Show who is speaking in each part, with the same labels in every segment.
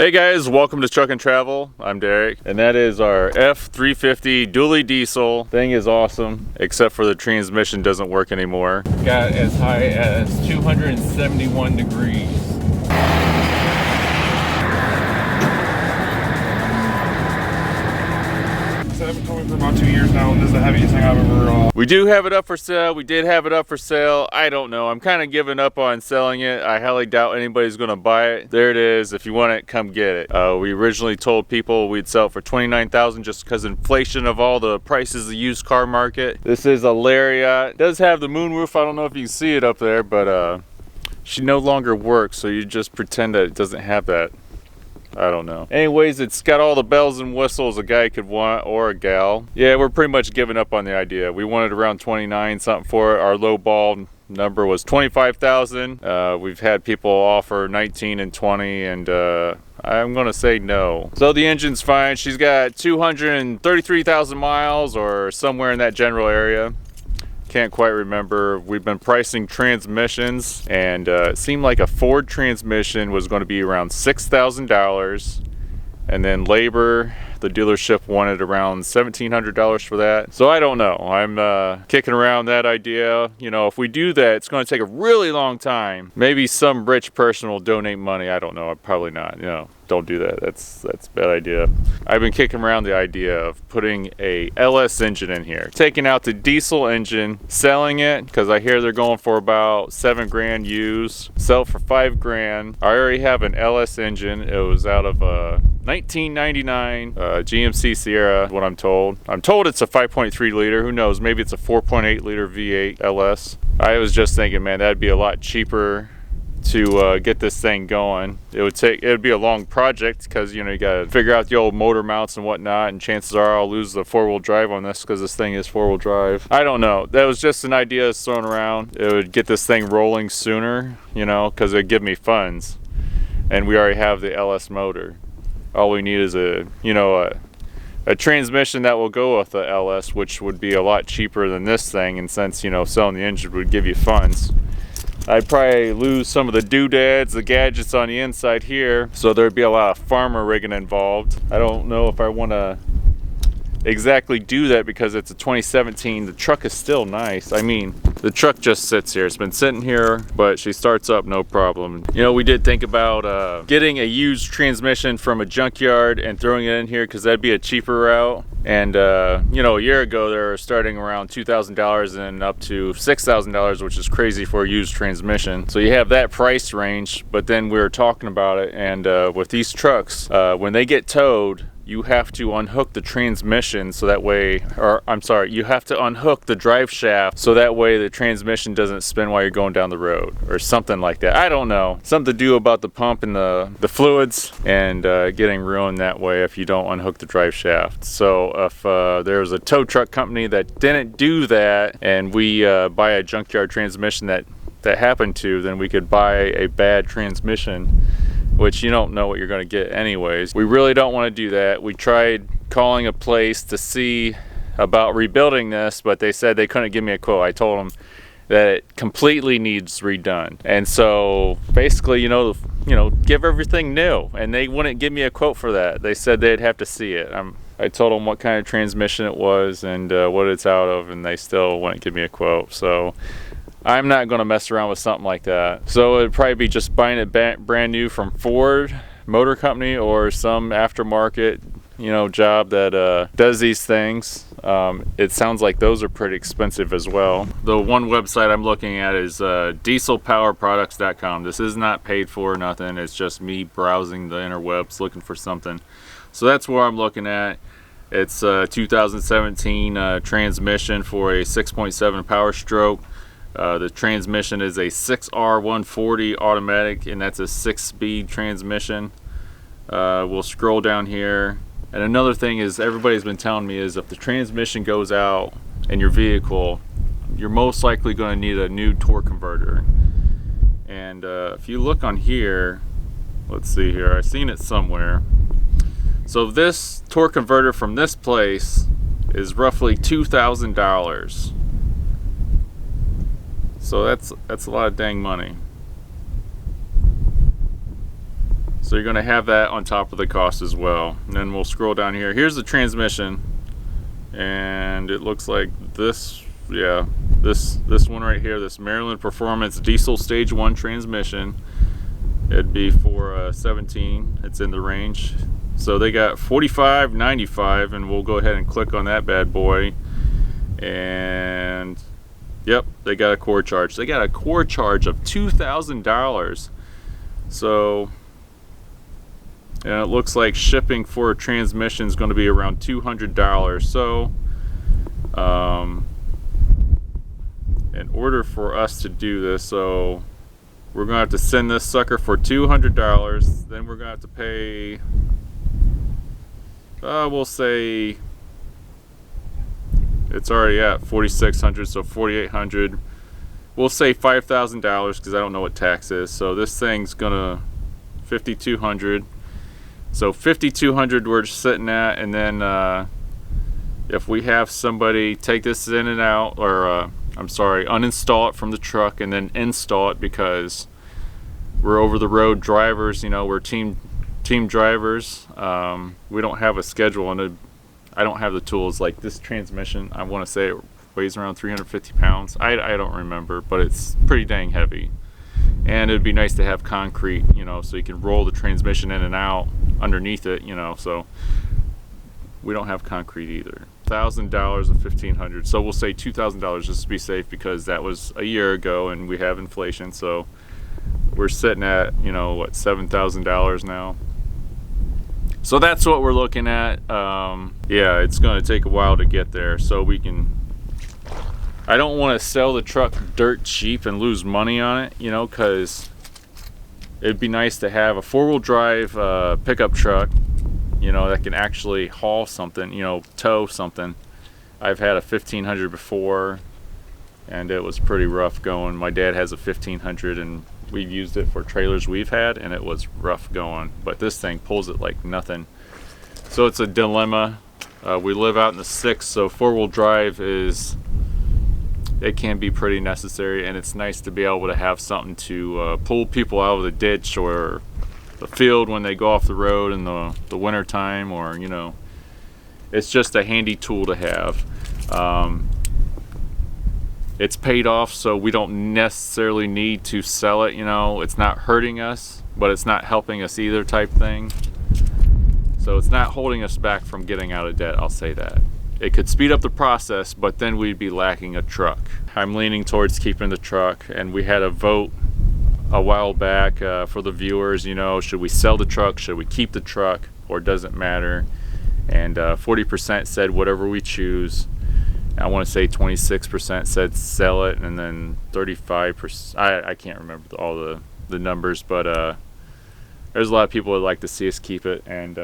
Speaker 1: Hey guys, welcome to Truck and Travel. I'm Darrick, and that is our F350 dually diesel. Thing is awesome, except for the transmission doesn't work anymore. Got as high as 271 degrees.
Speaker 2: I've been towing for about 2 years now, and this is the heaviest thing I've ever
Speaker 1: We do have it up for sale. We did have it up for sale. I don't know. I'm kind of giving up on selling it. I highly doubt anybody's going to buy it. There it is. If you want it, come get it. We originally told people we'd sell it for $29,000 just because inflation of all the prices of the used car market. This is a Lariat. It does have the moonroof. I don't know if you can see it up there, but she no longer works, so you just pretend that it doesn't have that. I don't know. Anyways, it's got all the bells and whistles a guy could want, or a gal. Yeah, we're pretty much giving up on the idea. We wanted around 29 something for it. Our low ball number was 25,000. We've had people offer 19 and 20, and I'm gonna say no. So the engine's fine. She's got 233,000 miles or somewhere in that general area. Can't quite remember. We've been pricing transmissions, and it seemed like a Ford transmission was going to be around $6,000, and then labor, the dealership wanted around $1,700 for that. So I don't know. I'm kicking around that idea. You know, if we do that, it's going to take a really long time. Maybe some rich person will donate money. I don't know. Probably not. You know, don't do that. That's a bad idea. I've been kicking around the idea of putting a LS engine in here, taking out the diesel engine, selling it, because I hear they're going for about 7 grand used, sell it for 5 grand. I already have an LS engine. It was out of a 1999 GMC Sierra, what I'm told. I'm told it's a 5.3 liter. Who knows? Maybe it's a 4.8 liter V8 LS. I was just thinking, man, that'd be a lot cheaper to get this thing going. It would be a long project, because you know, you gotta figure out the old motor mounts and whatnot, and chances are I'll lose the 4-wheel drive on this, because this thing is 4-wheel drive. I don't know. That was just an idea that's thrown around. It would get this thing rolling sooner, you know, because it'd give me funds, and we already have the LS motor. All we need is a transmission that will go with the LS, which would be a lot cheaper than this thing, and since, you know, selling the engine would give you funds, I'd probably lose some of the doodads, the gadgets on the inside here, so there'd be a lot of farmer rigging involved. I don't know if I want to exactly do that, because it's a 2017. The truck is still nice. I mean, the truck just sits here. It's been sitting here, but she starts up no problem. You know, we did think about getting a used transmission from a junkyard and throwing it in here, because that'd be a cheaper route. And you know, a year ago they were starting around $2,000 and up to $6,000, which is crazy for a used transmission. So you have that price range. But then we were talking about it, and with these trucks, when they get towed, you have to unhook the transmission, so that way, or I'm sorry, you have to unhook the drive shaft, so that way the transmission doesn't spin while you're going down the road, or something like that. I don't know. Something to do about the pump and the fluids, and getting ruined that way if you don't unhook the drive shaft. So if there's a tow truck company that didn't do that, and we buy a junkyard transmission that happened to, then we could buy a bad transmission, which you don't know what you're going to get anyways. We really don't want to do that. We tried calling a place to see about rebuilding this, but they said they couldn't give me a quote. I told them that it completely needs redone, and so basically, you know, give everything new, and they wouldn't give me a quote for that. They said they'd have to see it. I told them what kind of transmission it was and what it's out of, and they still wouldn't give me a quote. So I'm not going to mess around with something like that. So it'd probably be just buying it brand new from Ford Motor Company, or some aftermarket, you know, job that does these things. It sounds like those are pretty expensive as well. The one website I'm looking at is DezlCam. This is not paid for or nothing. It's just me browsing the interwebs looking for something. So that's where I'm looking at. It's a 2017 transmission for a 6.7 power stroke. The transmission is a 6R140 automatic, and that's a 6-speed transmission. We'll scroll down here, and another thing is, everybody's been telling me, is if the transmission goes out in your vehicle, you're most likely going to need a new torque converter. And if you look on here, let's see here, I've seen it somewhere. So this torque converter from this place is roughly $2,000. So that's a lot of dang money. So you're going to have that on top of the cost as well. And then we'll scroll down here. Here's the transmission, and it looks like this, yeah, this one right here, this Maryland Performance Diesel Stage 1 transmission. It'd be for 17. It's in the range. So they got 45.95, and we'll go ahead and click on that bad boy. And yep, they got a core charge. They got a core charge of $2,000. So, and it looks like shipping for a transmission is going to be around $200. So, in order for us to do this, so we're going to have to send this sucker for $200. Then we're going to have to pay, we'll say, it's already at $4,600, so $4,800. We'll say $5,000 because I don't know what tax is. So this thing's gonna $5,200. So $5,200 we're sitting at, and then if we have somebody take this in and out, or I'm sorry, uninstall it from the truck and then install it, because we're over the road drivers. You know, we're team drivers. We don't have a schedule, and I don't have the tools. Like this transmission, I want to say it weighs around 350 pounds. I don't remember, but it's pretty dang heavy. And it'd be nice to have concrete, you know, so you can roll the transmission in and out underneath it, you know. So we don't have concrete either. $1,000 of $1,500. So we'll say $2,000 just to be safe, because that was a year ago and we have inflation. So we're sitting at, you know, what, $7,000 now. So that's what we're looking at. Yeah, it's going to take a while to get there. So we can, I don't want to sell the truck dirt cheap and lose money on it, you know, because it'd be nice to have a four-wheel drive pickup truck, you know, that can actually haul something, you know, tow something. I've had a 1500 before, and it was pretty rough going. My dad has a 1500, and we've used it for trailers we've had, and it was rough going. But this thing pulls it like nothing. So it's a dilemma. We live out in the sticks, so four-wheel drive is, it can be pretty necessary, and it's nice to be able to have something to pull people out of the ditch or the field when they go off the road in the winter time, or, you know, it's just a handy tool to have. It's paid off, so we don't necessarily need to sell it, you know. It's not hurting us, but it's not helping us either, type thing. So it's not holding us back from getting out of debt, I'll say that. It could speed up the process, but then we'd be lacking a truck. I'm leaning towards keeping the truck, and we had a vote a while back for the viewers, you know, should we sell the truck, should we keep the truck, or does it matter? And 40% said whatever we choose. I want to say 26% said sell it, and then 35%, I can't remember all the numbers, but there's a lot of people that like to see us keep it, and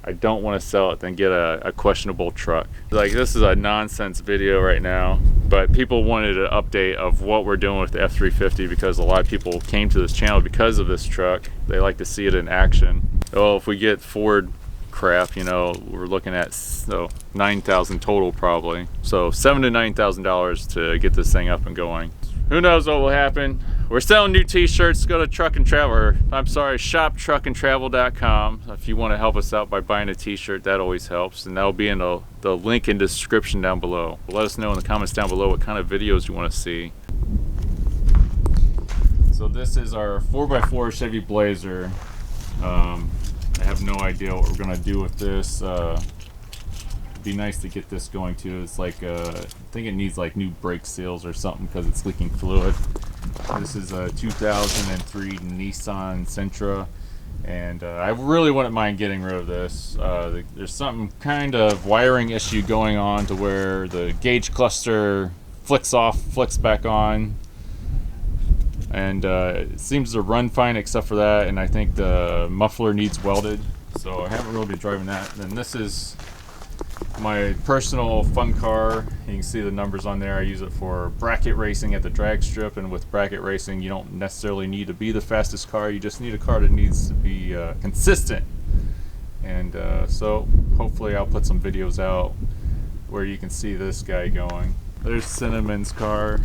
Speaker 1: I don't want to sell it then get a questionable truck. Like, this is a nonsense video right now, but people wanted an update of what we're doing with the F350, because a lot of people came to this channel because of this truck. They like to see it in action. Oh, if we get Ford crap, you know, we're looking at $9,000 total probably. So $7,000 to $9,000 to get this thing up and going. Who knows what will happen? We're selling new t-shirts. Go to shoptruckandtravel.com if you want to help us out by buying a t-shirt. That always helps, and that'll be in the link in the description down below. But let us know in the comments down below what kind of videos you want to see. So this is our 4x4 Chevy Blazer. I have no idea what we're gonna do with this. It'd be nice to get this going too. It's like I think it needs like new brake seals or something because it's leaking fluid. This is a 2003 Nissan Sentra, and I really wouldn't mind getting rid of this. There's some kind of wiring issue going on to where the gauge cluster flicks off, flicks back on, and it seems to run fine except for that, and I think the muffler needs welded, so I haven't really been driving that. And then this is my personal fun car. You can see the numbers on there. I use it for bracket racing at the drag strip, and with bracket racing you don't necessarily need to be the fastest car, you just need a car that needs to be consistent. And so hopefully I'll put some videos out where you can see this guy going. There's Cinnamon's car.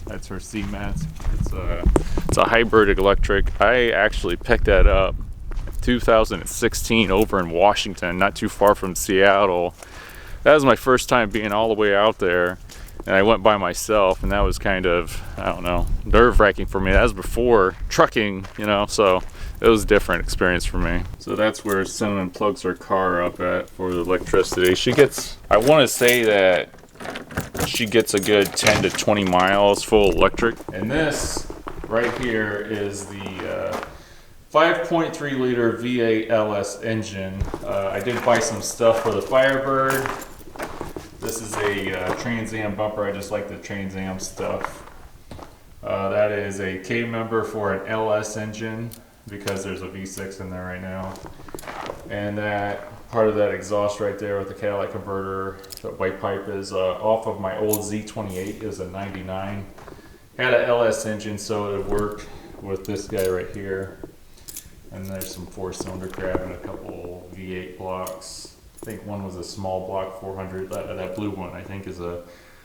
Speaker 1: That's her seat mats. It's a hybrid electric. I actually picked that up 2016 over in Washington, not too far from Seattle. That was my first time being all the way out there, and I went by myself, and that was kind of, I don't know, nerve-wracking for me. That was before trucking, you know, so it was a different experience for me. So that's where Cinnamon plugs her car up at for the electricity. She gets, I want to say that she gets a good 10 to 20 miles full electric. And this right here is the 5.3 liter V8 LS engine. I did buy some stuff for the Firebird. This is a Trans Am bumper. I just like the Trans Am stuff. That is a K member for an LS engine because there's a V6 in there right now. And that part of that exhaust right there with the catalytic converter, the white pipe is off of my old Z28. It was a 99. Had an LS engine, so it would work with this guy right here. And there's some 4-cylinder crap and a couple V8 blocks. I think one was a small block 400. That blue one I think is a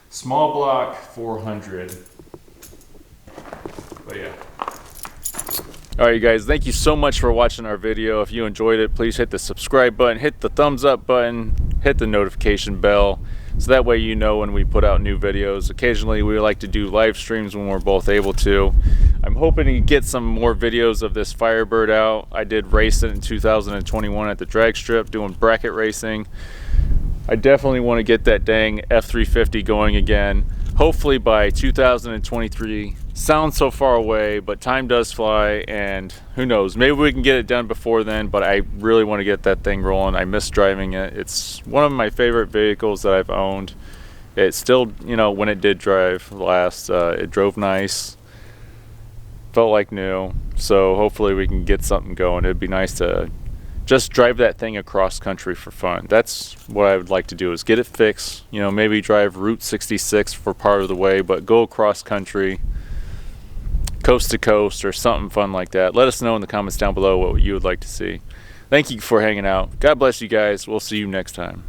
Speaker 1: small block 400. But yeah. Alright you guys, thank you so much for watching our video. If you enjoyed it, please hit the subscribe button, hit the thumbs up button, hit the notification bell, so that way you know when we put out new videos. Occasionally we like to do live streams when we're both able to. I'm hoping to get some more videos of this Firebird out. I did race it in 2021 at the drag strip doing bracket racing. I definitely want to get that dang F350 going again. Hopefully by 2023. Sounds so far away, but time does fly, and who knows, maybe we can get it done before then, but I really want to get that thing rolling. I miss driving it. It's one of my favorite vehicles that I've owned. It still, you know, when it did drive last, it drove nice, felt like new, so hopefully we can get something going. It'd be nice to just drive that thing across country for fun. That's what I would like to do, is get it fixed, you know, maybe drive Route 66 for part of the way, but go across country, coast to coast, or something fun like that. Let us know in the comments down below what you would like to see. Thank you for hanging out. God bless you guys. We'll see you next time.